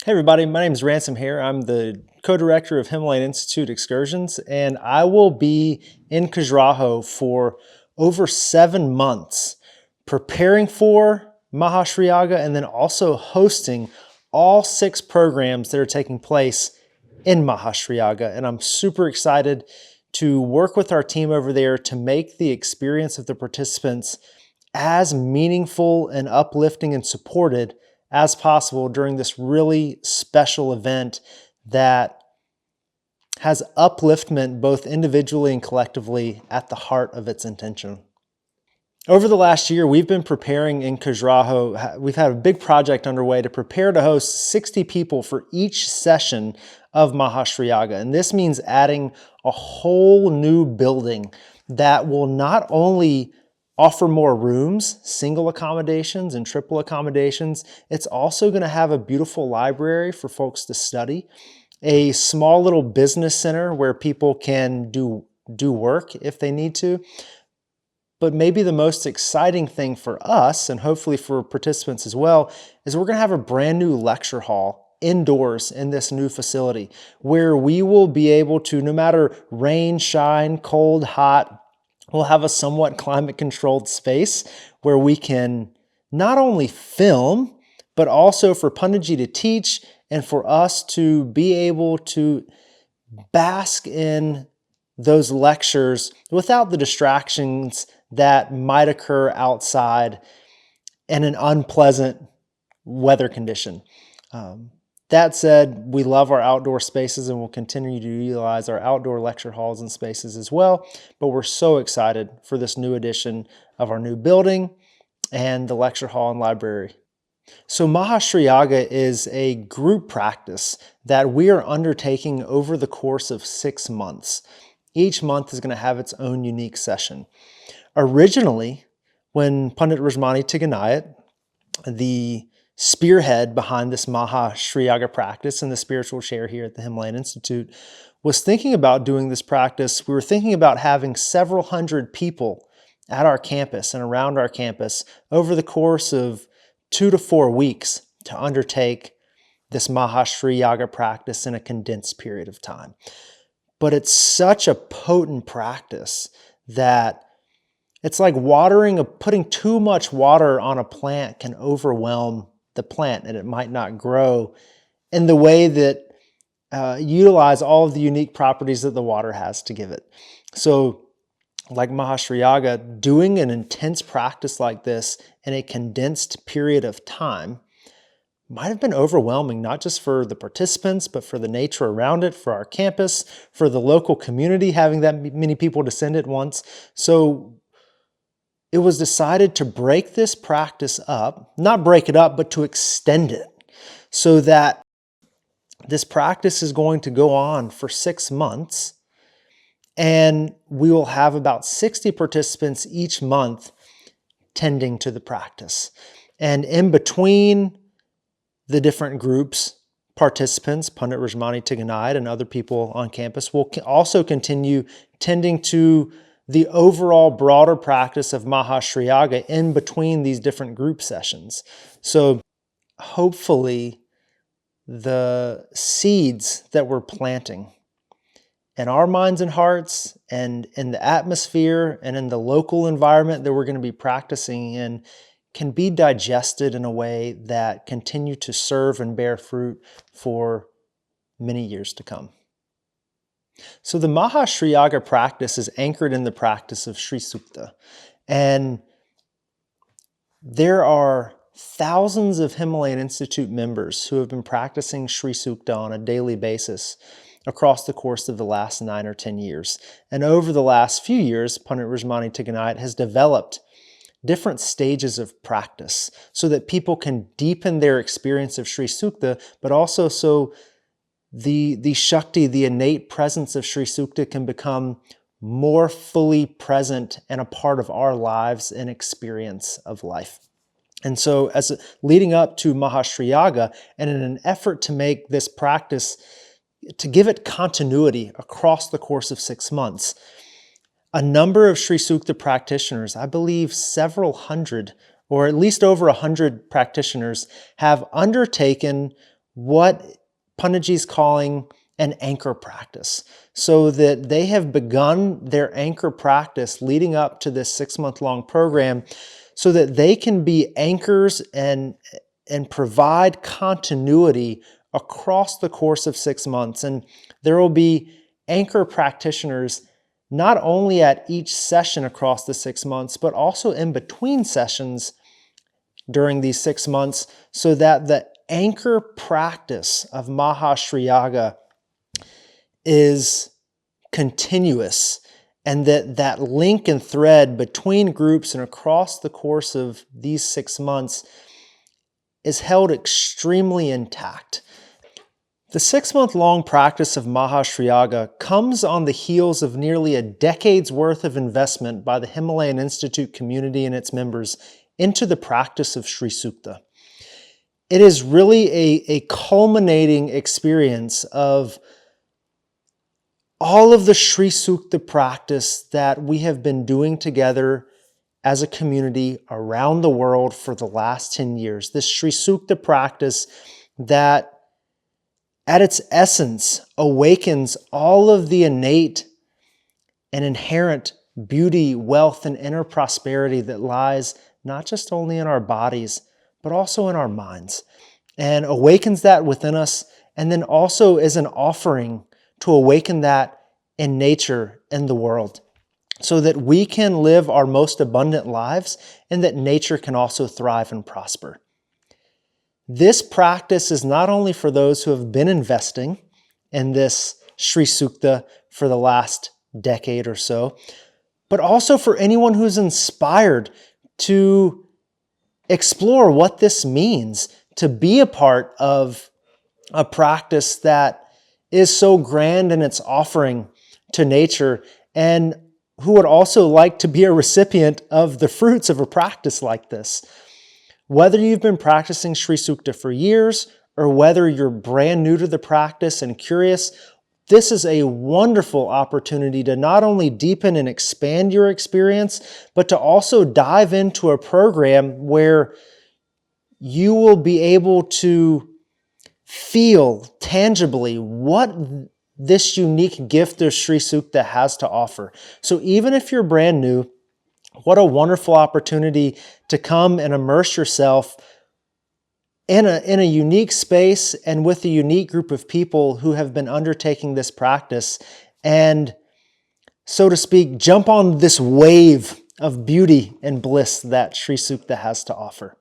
Hey everybody, my name is Ransom here. I'm the co-director of Himalayan Institute Excursions, and I will be in Khajuraho for over 7 months preparing for Maha Sri Yaga and then also hosting all 6 programs that are taking place in Maha Sri Yaga. And I'm super excited to work with our team over there to make the experience of the participants as meaningful and uplifting and supported as possible during this really special event that has upliftment both individually and collectively at the heart of its intention. Over the last year, we've been preparing in Khajuraho. We've had a big project underway to prepare to host 60 people for each session of Maha Sri Yaga. And this means adding a whole new building that will not only offer more rooms, single accommodations and triple accommodations, it's also going to have a beautiful library for folks to study, a small little business center where people can do work if they need to. But maybe the most exciting thing for us, and hopefully for participants as well, is we're going to have a brand new lecture hall indoors in this new facility where we will be able to, no matter rain, shine, cold, hot, we'll have a somewhat climate-controlled space where we can not only film, but also for Panditji to teach and for us to be able to bask in those lectures without the distractions that might occur outside in an unpleasant weather condition. That said, we love our outdoor spaces and we'll continue to utilize our outdoor lecture halls and spaces as well. But we're so excited for this new addition of our new building and the lecture hall and library. So Maha Sri Yaga is a group practice that we are undertaking over the course of 6 months. Each month is going to have its own unique session. Originally, when Pandit Rajmani Tiganayat, the spearhead behind this Maha Sri Yaga practice and the spiritual chair here at the Himalayan Institute, was thinking about doing this practice, we were thinking about having several hundred people at our campus and around our campus over the course of 2 to 4 weeks to undertake this Maha Sri Yaga practice in a condensed period of time. But it's such a potent practice that it's like putting too much water on a plant can overwhelm the plant and it might not grow in the way that utilize all of the unique properties that the water has to give it. So like Maha Sri Yaga, doing an intense practice like this in a condensed period of time might have been overwhelming, not just for the participants, but for the nature around it, for our campus, for the local community, having that many people descend at once. So it was decided to break this practice up, not break it up, but to extend it so that this practice is going to go on for 6 months and we will have about 60 participants each month tending to the practice. And in between the different groups, participants, Pandit Rajmani Tiganayat and other people on campus will also continue tending to the overall broader practice of Maha Sri Yaga in between these different group sessions. So hopefully the seeds that we're planting in our minds and hearts and in the atmosphere and in the local environment that we're going to be practicing in can be digested in a way that continue to serve and bear fruit for many years to come. So the Maha Sri Yaga practice is anchored in the practice of Sri Sukta. And there are thousands of Himalayan Institute members who have been practicing Sri Sukta on a daily basis across the course of the last 9 or 10 years. And over the last few years, Pandit Rajmani Tiganayat has developed different stages of practice so that people can deepen their experience of Sri Sukta, but also so the Shakti, the innate presence of Sri Sukta can become more fully present and a part of our lives and experience of life. And so leading up to Maha Sri Yaga, and in an effort to make this practice, to give it continuity across the course of 6 months, a number of Sri Sukta practitioners, I believe several hundred, or at least over 100 practitioners, have undertaken what Panditji is calling an anchor practice, so that they have begun their anchor practice leading up to this 6-month-long program so that they can be anchors and provide continuity across the course of 6 months. And there will be anchor practitioners not only at each session across the 6 months, but also in between sessions during these 6 months, so that the anchor practice of Maha Sri Yaga is continuous, and that link and thread between groups and across the course of these 6 months is held extremely intact. The 6-month-long practice of Maha Sri Yaga comes on the heels of nearly a decade's worth of investment by the Himalayan Institute community and its members into the practice of Sri Sukta. It is really a culminating experience of all of the Sri Sukta practice that we have been doing together as a community around the world for the last 10 years. This Sri Sukta practice that at its essence awakens all of the innate and inherent beauty, wealth, and inner prosperity that lies not just only in our bodies, but also in our minds, and awakens that within us, and then also is an offering to awaken that in nature, in the world, so that we can live our most abundant lives and that nature can also thrive and prosper. This practice is not only for those who have been investing in this Sri Sukta for the last decade or so, but also for anyone who's inspired to explore what this means to be a part of a practice that is so grand in its offering to nature, and who would also like to be a recipient of the fruits of a practice like this. Whether you've been practicing Sri Sukta for years or whether you're brand new to the practice and curious, this is a wonderful opportunity to not only deepen and expand your experience, but to also dive into a program where you will be able to feel tangibly what this unique gift of Sri Sukta has to offer. So even if you're brand new, what a wonderful opportunity to come and immerse yourself in a unique space and with a unique group of people who have been undertaking this practice and, so to speak, jump on this wave of beauty and bliss that Sri Sukta has to offer.